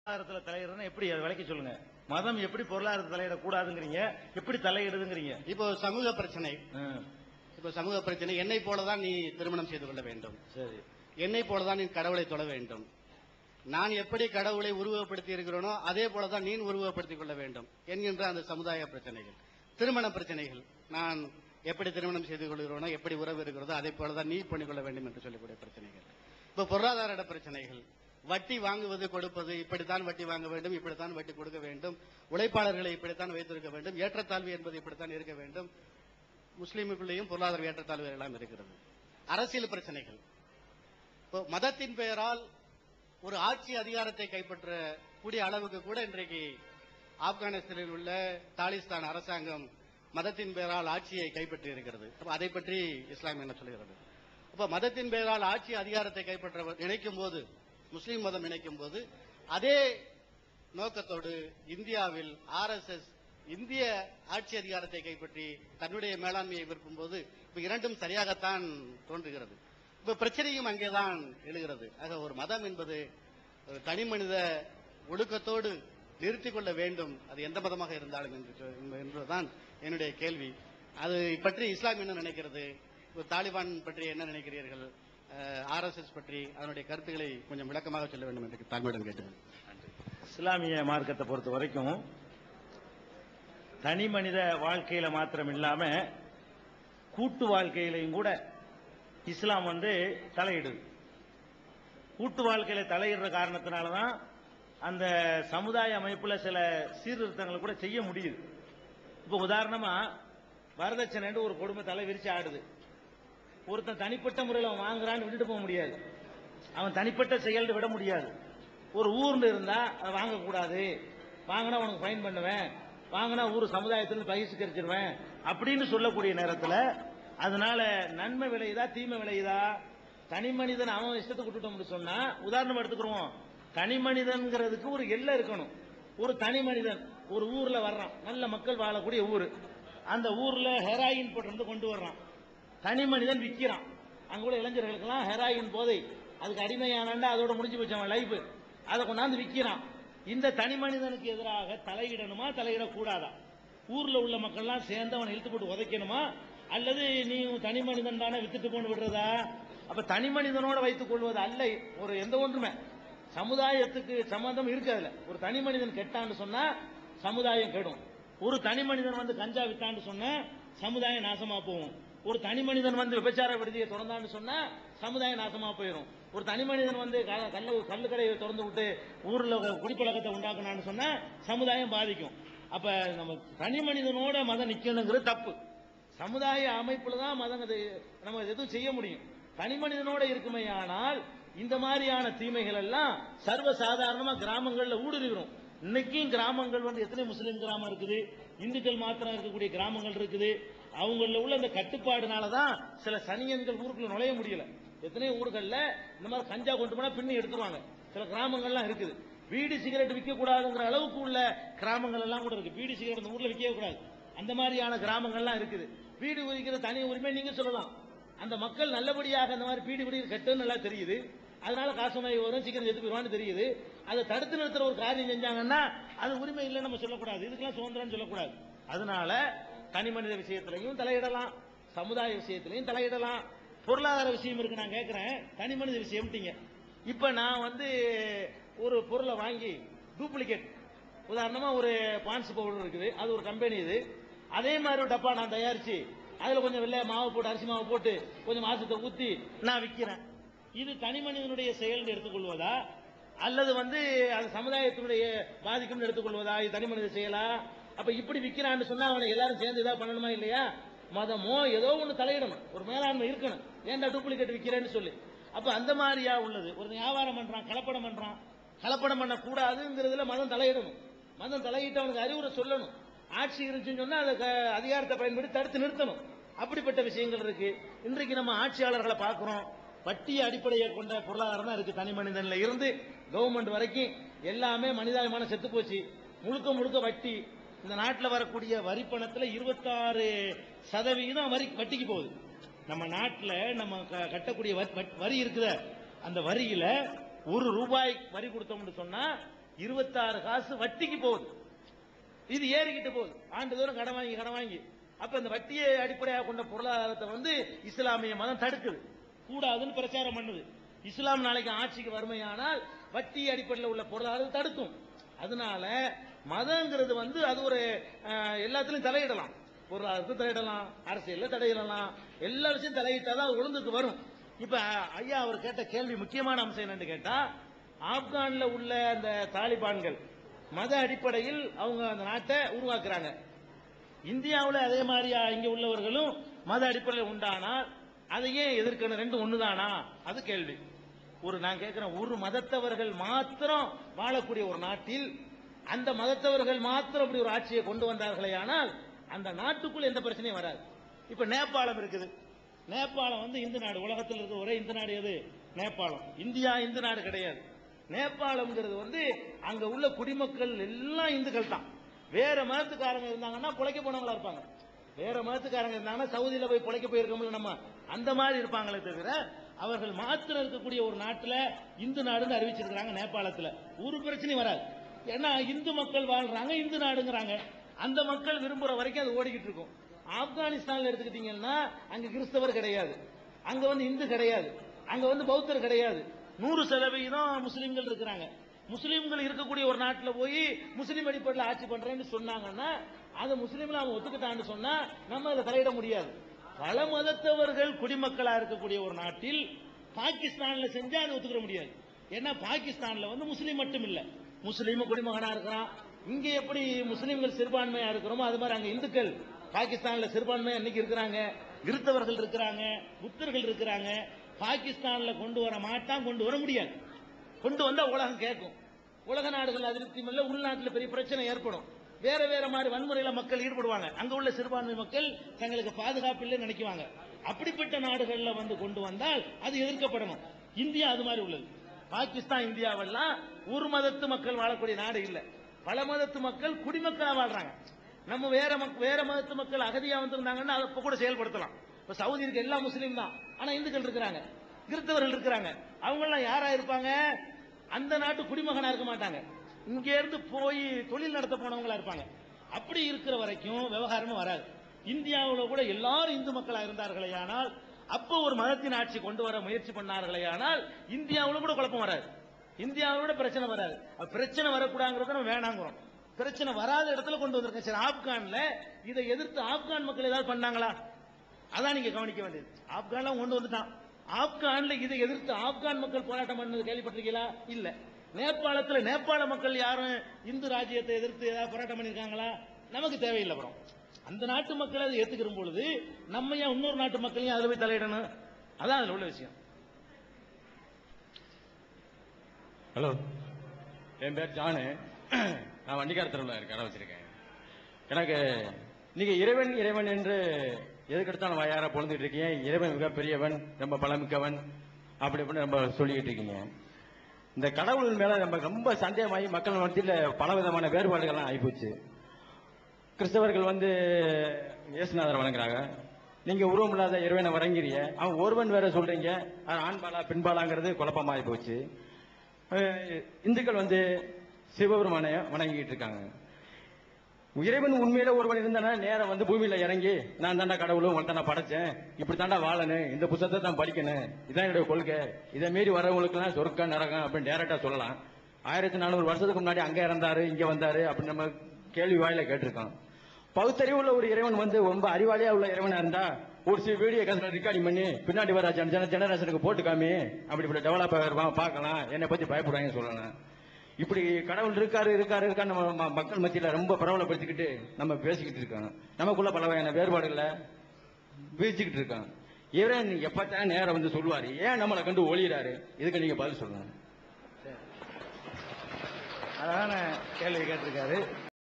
பொருளாதாரத்தில் தலையிடுறதுன்னா எப்படி அதை விளக்கி சொல்லுங்க. மதம் எப்படி பொருளாதாரத்தில் தலையிடக்கூடாதுங்கிறீங்க, எப்படி தலையிடுதுங்கிறீங்க? இப்போ சமூக பிரச்சனை, என்னை போலதான் நீ திருமணம் செய்து கொள்ள வேண்டும், சரி, என்னை போலதான் நீ கடவுளை தொழ வேண்டும், நான் எப்படி கடவுளை உருவகப்படுத்தி இருக்கிறேனோ அதே போலதான் நீ உருவகப்படுத்திக் கொள்ள வேண்டும் என்கின்ற அந்த சமுதாய பிரச்சனைகள். திருமண பிரச்சனைகள், நான் எப்படி திருமணம் செய்து கொள்கிறோனோ, எப்படி உறவு இருக்கிறதோ அதே போலதான் நீ பண்ணிக்கொள்ள வேண்டும் என்று சொல்லக்கூடிய பிரச்சனைகள். இப்ப பொருளாதார பிரச்சனைகள், வட்டி வாங்குவது கொடுப்பது, இப்படித்தான் வட்டி வாங்க வேண்டும், இப்படித்தான் வட்டி கொடுக்க வேண்டும், உழைப்பாளர்களை இப்படித்தான் வைத்திருக்க வேண்டும், ஏற்றத்தாழ்வு என்பது இப்படித்தான் இருக்க வேண்டும். முஸ்லீமுக்குள்ளேயும் பொருளாதார ஏற்றத்தாழ்வு எல்லாம் இருக்கிறது. அரசியல் பிரச்சனைகள், மதத்தின் பெயரால் ஒரு ஆட்சி அதிகாரத்தை கைப்பற்ற கூடிய அளவுக்கு கூட இன்றைக்கு ஆப்கானிஸ்தானில் உள்ள தாலிஸ்தான் அரசாங்கம் மதத்தின் பெயரால் ஆட்சியை கைப்பற்றி இருக்கிறது. அதை பற்றி இஸ்லாம் என்ன சொல்கிறது? அப்ப மதத்தின் பெயரால் ஆட்சி அதிகாரத்தை கைப்பற்ற நினைக்கும் போது, முஸ்லீம் மதம் நினைக்கும் போது, அதே நோக்கத்தோடு இந்தியாவில் RSS இந்திய ஆட்சி அதிகாரத்தை கைப்பற்றி தன்னுடைய மேலாண்மையை விற்கும் போது இப்ப இரண்டும் சரியாகத்தான் தோன்றுகிறது. இப்ப பிரச்சனையும் அங்கேதான் எழுகிறது. ஆக ஒரு மதம் என்பது தனி மனித ஒழுக்கத்தோடு நிறுத்திக் கொள்ள வேண்டும், அது எந்த மதமாக இருந்தாலும் என்பதுதான் என்னுடைய கேள்வி. அது பற்றி இஸ்லாம் என்ன நினைக்கிறது? தாலிபான் பற்றி என்ன நினைக்கிறீர்கள்? RSS பற்றி அதனுடைய கருத்துக்களை கொஞ்சம் விளக்கமாக சொல்ல வேண்டும் என்று தாழ்மையுடன் கேட்டேன். இஸ்லாமிய மார்க்கத்தை பொறுத்த வரைக்கும் தனி மனித வாழ்க்கையில மாத்திரம் இல்லாம கூட்டு வாழ்க்கையிலையும் கூட இஸ்லாம் தலையிடுது. கூட்டு வாழ்க்கையில தலையிடுற காரணத்தினாலதான் அந்த சமுதாய அமைப்புல சில சீர்திருத்தங்களை கூட செய்ய முடியுது. இப்ப உதாரணமா வரதட்சணை ஒரு கொடுமை தலை விரிச்சு ஆடுது. ஒருத்தன் தனிப்பட்ட முறையில் அவன் வாங்குறான்னு விட்டுட்டு போக முடியாது, அவன் தனிப்பட்ட செயல் விட முடியாது. ஒரு ஊர்ல இருந்தா அதை வாங்கக்கூடாது, வாங்கினா உனக்கு ஃபைன் பண்ணுவேன், வாங்கினா ஊர் சமுதாயத்திலிருந்து பகிஷ்கரிச்சிருவேன் அப்படின்னு சொல்லக்கூடிய நேரத்தில் அதனால நன்மை விளையுதா தீமை விளையுதா? தனி மனிதன் அவன் இஷ்டத்துக்கு விட்டுட்டோம்னு சொன்னா, உதாரணம் எடுத்துக்கிறோம், தனி மனிதன்கிறதுக்கு ஒரு எல்லை இருக்கணும். ஒரு தனி மனிதன் ஒரு ஊர்ல வர்றான், நல்ல மக்கள் வாழக்கூடிய ஊர், அந்த ஊர்ல ஹெராயின் போட்டு கொண்டு வர்றான், தனி மனிதன் விற்கிறான். அங்க கூட இளைஞர்களுக்கெல்லாம் ஹெராயின் போதை, அதுக்கு அடிமையானண்டா அதோட முடிஞ்சு போச்சு அவன் லைஃப், அதை கொண்டாந்து விற்கிறான். இந்த தனி மனிதனுக்கு எதிராக தலையிடணுமா தலையிடக்கூடாதா? ஊர்ல உள்ள மக்கள்லாம் சேர்ந்து அவனை இழுத்து போட்டு உதைக்கணுமா, அல்லது நீ தனி மனிதன் தானே வித்துட்டு போன்னு விடுறதா? அப்ப தனி மனிதனோட வைத்துக் கொள்வது அல்ல ஒரு எந்த ஒன்றுமே. சமுதாயத்துக்கு சம்பந்தம் இருக்காதுல. ஒரு தனி மனிதன் கெட்டான்னு சொன்னா சமுதாயம் கெடும். ஒரு தனி மனிதன் கஞ்சா வித்தான்னு சொன்னா சமுதாயம் நாசமா போகும். ஒரு தனி மனிதன் விபச்சார விடுதியை திறந்தான்னு சொன்னா சமுதாயம் நாசமா போயிடும். ஒரு தனி மனிதன் கல்லு கடையை திறந்து விட்டு ஊர்ல குடிப்பழக்கத்தை உண்டாக்குனான்னு சொன்னா சமுதாயம் பாதிக்கும். அப்ப நம்ம தனி மனிதனோட மதம் நிக்கணுங்கிறது தப்பு. சமுதாய அமைப்புல தான் மதம் நம்ம எதுவும் செய்ய முடியும். தனி மனிதனோட இருக்குமே. ஆனால் இந்த மாதிரியான தீமைகள் எல்லாம் சர்வசாதாரணமா கிராமங்கள்ல ஊடுருவிடும். இன்னைக்கும் கிராமங்கள் எத்தனை முஸ்லீம் கிராமம் இருக்குது, இந்துக்கள் மாத்திரம் இருக்கக்கூடிய கிராமங்கள் இருக்குது. அவங்கள உள்ள இந்த கட்டுப்பாடுனாலதான் சில சனியன்கள் ஊருக்குள்ள நுழைய முடியல. எத்தனை ஊர்கள்ல இந்த மாதிரி கஞ்சா கொண்டு போனா பின்னி எடுத்துருவாங்க. சில கிராமங்கள்லாம் இருக்குது. பீடி சிகரெட் விற்க கூடாதுங்கிற அளவுக்கு உள்ள கிராமங்கள் எல்லாம் கூட இருக்கு. பீடி சிகரெட் இந்த ஊர்ல விற்க கூடாது, அந்த மாதிரியான கிராமங்கள்லாம் இருக்குது. பீடி குடிக்கிற தனி உரிமை நீங்க சொல்லலாம். அந்த மக்கள் நல்லபடியாக அந்த மாதிரி பீடி குடிக்கிற கெட்டன்னு நல்லா தெரியுது, அதனால காசுமாய் வரும், சீக்கிரம் செத்து போயிடுவான்னு தெரியுது. அதை தடுத்து நிறுத்துற ஒரு காரியம் செஞ்சாங்கன்னா அது உரிமை இல்லைன்னு நம்ம சொல்லக்கூடாது, இதுக்கெல்லாம் சுதந்திரம் சொல்லக்கூடாது. அதனால தனி மனித விஷயத்திலையும் தலையிடலாம், சமுதாய விஷயத்திலையும் தலையிடலாம். பொருளாதார விஷயம் இருக்கு. நான் கேட்கிறேன், தனி மனித விஷயம். இப்ப நான் ஒரு பொருளை வாங்கி டூப்ளிகேட், உதாரணமா ஒரு பான்ஸ் பவுடர் இருக்குது, அது ஒரு கம்பெனி, இது அதே மாதிரி ஒரு டப்பா நான் தயாரிச்சு அதுல கொஞ்சம் வெள்ளை மாவு போட்டு அரிசி மாவு போட்டு கொஞ்சம் மாசத்தை ஊத்தி நான் விற்கிறேன். இது தனி மனிதனுடைய செயல் எடுத்துக்கொள்வதா, அல்லது அது சமுதாயத்தினுடைய பாதிக்கும் எடுத்துக்கொள்வதா? இது தனி மனித செயலா? அப்ப இப்படி விற்கிறான்னு சொன்னா அவனை எல்லாரும் சேர்ந்து ஏதாவது பண்ணணுமா இல்லையா? மதமோ ஏதோ ஒண்ணு தலையிடணும், ஒரு மேலாண்மை இருக்கணும். ஏன்டா டூப்ளிகேட் விற்கிறேன்னு சொல்லி. அப்ப அந்த மாதிரியா உள்ளது. ஒரு வியாபாரம் பண்றான், கலப்படம் பண்றான், கலப்படம் பண்ண கூடாதுங்கிறதுல மதம் தலையிடணும். மதம் தலையிட்டு அவனுக்கு அறிவுரை சொல்லணும். ஆட்சி இருந்துச்சுன்னு சொன்னா அதை அதிகாரத்தை பயன்படுத்தி தடுத்து நிறுத்தணும். அப்படிப்பட்ட விஷயங்கள் இருக்கு. இன்றைக்கு நம்ம ஆட்சியாளர்களை பார்க்கிறோம், வட்டியை அடிப்படையை கொண்ட பொருளாதாரம் தான் இருக்கு. தனி மனிதன்ல இருந்து கவர்மெண்ட் வரைக்கும் எல்லாமே மனிதாபிமானம் செத்து போச்சு. முழுக்க முழுக்க வட்டி. இந்த நாட்டில் வரக்கூடிய வரி பணத்துல 26% வட்டிக்கு போகுது. நம்ம நாட்டில் நம்ம கட்டக்கூடிய வரி இருக்குத, அந்த வரியில ₹1 வரி கொடுத்தோம்னு சொன்னா 26 காசு வட்டிக்கு போகுது. இது ஏறிக்கிட்டு போகுது, ஆண்டுதோறும் கடன் வாங்கி. அப்ப இந்த வட்டியை அடிப்படையாக கொண்ட பொருளாதாரத்தை வந்து இஸ்லாமிய மதம் தடுக்குது, கூடாதுன்னு பிரச்சாரம் பண்ணுது. இஸ்லாம் நாளைக்கு ஆட்சிக்கு வறுமையானால் வட்டி அடிப்படையில் உள்ள பொருளாதாரத்தை தடுக்கும். அதனால மதங்கிறது வந்து அது ஒரு எல்லாத்திலையும் தலையிடலாம், பொருளாதாரத்தை தலையிடலாம், அரசியல்ல தலையிடலாம், எல்லா விஷயம் தலையிட்டாதான் அது ஒழுங்குக்கு வரும். இப்ப ஐயா அவர் கேட்ட கேள்வி முக்கியமான அம்சம் என்னன்னு கேட்டா, ஆப்கான்ல உள்ள அந்த தாலிபான்கள் மத அடிப்படையில் அவங்க அந்த நாட்டை உருவாக்குறாங்க. இந்தியாவில் அதே மாதிரி இங்க உள்ளவர்களும் மத அடிப்படையில் உண்டானால் அதையே எதிர்க்கணும், ரெண்டு ஒண்ணுதானா? அது கேள்வி. நான் கேட்கிறேன், ஒரு மதத்தவர்கள் மாத்திரம் வாழக்கூடிய ஒரு நாட்டில் அந்த மதத்தவர்கள் மாத்திரம் அப்படி ஒரு ஆட்சியை கொண்டு வந்தார்களே ஆனால் அந்த நாட்டுக்குள் எந்த பிரச்சனையும் வராது. இப்ப நேபாளம் இருக்குது, நேபாளம் வந்து இந்து நாடு, உலகத்தில் இருக்க ஒரே இந்து நாடு எது? நேபாளம். இந்தியா இந்து நாடு கிடையாது. நேபாளம்ங்கிறது வந்து அங்க உள்ள குடிமக்கள் எல்லாம் இந்துக்கள் தான். வேற மதத்துக்காரங்க இருந்தாங்கன்னா பிழைக்க போனவங்களா இருப்பாங்க. வேற மதத்துக்காரங்க இருந்தாங்கன்னா சவுதியில போய் பிழைக்க போயிருக்கோம்ல நம்ம, அந்த மாதிரி இருப்பாங்களே தவிர அவர்கள் மாத்திரம் இருக்கக்கூடிய ஒரு நாட்டில் இந்து நாடுன்னு அறிவிச்சிருக்கிறாங்க. நேபாளத்தில் ஒரு பிரச்சனையும் வராது. ஏன்னா இந்து மக்கள் வாழ்றாங்க, இந்து நாடுங்கிறாங்க. அந்த மக்கள் விரும்புற வரைக்கும் அது ஓடிக்கிட்டு இருக்கும். ஆப்கானிஸ்தான்ல எடுத்துக்கிட்டீங்கன்னா அங்க கிறிஸ்தவர் கிடையாது, அங்க வந்து இந்து கிடையாது, அங்க வந்து பௌத்தர் கிடையாது, 100% முஸ்லிம்கள் இருக்கிறாங்க. முஸ்லிம்கள் இருக்கக்கூடிய ஒரு நாட்டில் போய் முஸ்லீம் அடிப்படையில் ஆட்சி பண்றேன்னு சொன்னாங்கன்னா அது முஸ்லீம்ல அவங்க ஒத்துக்கிட்டான்னு சொன்னா நம்ம அதை தலையிட முடியாது. பல மதத்தவர்கள் குடிமக்களா இருக்கக்கூடிய ஒரு நாட்டில் பாகிஸ்தான்ல செஞ்சா அதை ஒத்துக்கிற முடியாது. ஏன்னா பாகிஸ்தான்ல வந்து முஸ்லீம் மட்டும் இல்ல, முஸ்லீம் குடிமகனா இருக்கிறான். இங்க எப்படி முஸ்லீம்கள் சிறுபான்மையா இருக்கிறோமோ அது மாதிரி அங்க இந்துக்கள் பாகிஸ்தான்ல சிறுபான்மையா இன்னைக்கு இருக்கிறாங்க, கிறிஸ்தவர்கள் இருக்கிறாங்க, புத்தர்கள் இருக்கிறாங்க. பாகிஸ்தான்ல கொண்டு வர மாட்டான், கொண்டு வர முடியாது. கொண்டு வந்தா உலகம் கேட்கும். உலக நாடுகள் அதிருப்தி மேல உள்நாட்டில் பெரிய பிரச்சனை ஏற்படும். வேற வேற மாதிரி வன்முறையில மக்கள் ஈடுபடுவாங்க. அங்க உள்ள சிறுபான்மை மக்கள் தங்களுக்கு பாதுகாப்பு இல்லை நினைக்குவாங்க. அப்படிப்பட்ட நாடுகள்ல வந்து கொண்டு வந்தால் அது எதிர்க்கப்படணும். இந்தியா அது மாதிரி உள்ளது. பாகிஸ்தான், இந்தியாவெல்லாம் ஒரு மதத்து மக்கள் வாழக்கூடிய நாடு இல்ல, பல மதத்து மக்கள் குடிமக்களா வாழ்றாங்க. நம்ம வேற மதத்து மக்கள் அகதியா வந்திருந்தாங்கன்னா அதை கூட செயல்படுத்தலாம். இப்ப சவுதி இருக்க எல்லா முஸ்லீம் தான், ஆனா இந்துக்கள் இருக்கிறாங்க, கிறிஸ்தவர்கள் இருக்கிறாங்க. அவங்க எல்லாம் யாரா இருப்பாங்க? அந்த நாட்டு குடிமகனா இருக்க மாட்டாங்க, இங்க இருந்து போய் தொழில் நடத்த போனவங்களா இருப்பாங்க. அப்படி இருக்கிற வரைக்கும் விவகாரமும் வராது. இந்தியாவில் கூட எல்லாரும் இந்து மக்களா இருந்தார்களே ஆனால், அப்ப ஒரு மதத்தின் ஆட்சி கொண்டு வர முயற்சி பண்ணார்களே ஆனால் இந்தியாவில் கூட குழப்பம் வராது, இந்தியாவில் கூட பிரச்சனை வராது. பிரச்சனை வரக்கூடாதுங்கிறத நம்ம வேணாங்கிறோம். பிரச்சனை வராத இடத்துல கொண்டு வந்திருக்கேன். சரி, ஆப்கான்ல இதை எதிர்த்து ஆப்கான் மக்கள் ஏதாவது பண்ணாங்களா? அதான் நீங்க கவனிக்க வேண்டியது. ஆப்கான்ல கொண்டு வந்துட்டான், ஆப்கான்ல இதை எதிர்த்து ஆப்கான் மக்கள் போராட்டம் பண்ணது கேள்விப்பட்டிருக்கீங்களா? இல்ல. நேபாளத்துல நேபாள மக்கள் யாரும் இந்து ராஜ்யத்தை எதிர்த்து ஏதாவது போராட்டம் பண்ணிருக்காங்களா? நமக்கு தேவையில்லை. அப்புறம் அந்த நாட்டு மக்கள் அதை ஏத்துக்கிற பொழுது நம்ம ஏன் இன்னொரு நாட்டு மக்களையும் அதுல போய் தலையிடணும்? அதான் அதுல உள்ள விஷயம். ஹலோ, என் பேர் ஜானு. நான் வண்டிக்கார தெருவில் கடை வச்சிருக்கேன். எனக்கு நீங்க இறைவன் இறைவன் என்று எதுக்கெடுத்தாலும் வாயார பொழுதுட்டு இருக்கீங்க. இறைவன் மிக பெரியவன், ரொம்ப பலமிக்கவன், அப்படி இப்படின்னு ரொம்ப சொல்லிக்கிட்டு இருக்கீங்க. இந்த கடவுள் மேல நம்ம ரொம்ப சந்தேகமாகி மக்கள் மத்தியில் பல விதமான வேறுபாடுகள்லாம் ஆகிப்போச்சு. கிறிஸ்தவர்கள் வந்து இயேசுநாதரை வணங்குறாங்க, நீங்க உருவம் இல்லாத இறைவனை வணங்குறீங்க. அவன் ஒருவன் வேற சொல்றீங்க, ஆண்பாலா பெண்பாலாங்கிறது குழப்பமாகி போச்சு. இந்துக்கள் வந்து சிவபெருமானை வணங்கிட்டு இருக்காங்க. இறைவன் உண்மையில ஒருவன் இருந்தானா நேரம் வந்து பூமியில இறங்கி நான் தாண்டா கடவுளும் உங்களை தான் படைச்சேன், இப்படி தாண்டா வாழணும், இந்த புத்தகத்தை தான் படிக்கணும், இதான் என்னுடைய கொள்கை, இதை மீறி வரவங்களுக்கு எல்லாம் சொர்க்கம் நரகம் அப்படின்னு டைரக்டா சொல்லலாம். 1400 வருஷத்துக்கு முன்னாடி அங்க இறந்தாரு இங்க வந்தாரு அப்படின்னு நம்ம கேள்வி வாயில கேட்டிருக்கோம். பகுத்தறிவுள்ள ஒரு இறைவன் வந்து ரொம்ப அறிவாளியா உள்ள இறைவனா இருந்தா ஒரு சில வீடியோ ரெக்கார்டிங் பண்ணி பின்னாடி வர ஜெனரேஷனுக்கு போட்டு காமி, அப்படி இப்படி டெவலப் ஆகிருவான், பார்க்கலாம், என்னை பத்தி பயப்படுவாங்க சொல்லலாம். இப்படி கடவுள் இருக்காரு நம்ம மக்கள் மத்தியில ரொம்ப பிரபலப்படுத்திக்கிட்டு நம்ம பேசிக்கிட்டு இருக்கோம். நமக்குள்ள பல வகையான வேறுபாடுகளை வீழ்ச்சிக்கிட்டு இருக்கோம். இறைவன் எப்பத்தான் நேரம் வந்து சொல்லுவாரு, ஏன் நம்மளை கண்டு ஒளியிறாரு? இதுக்கு நீங்க பதில் சொல்லணும். அதான கேள்வி கேட்டிருக்காரு.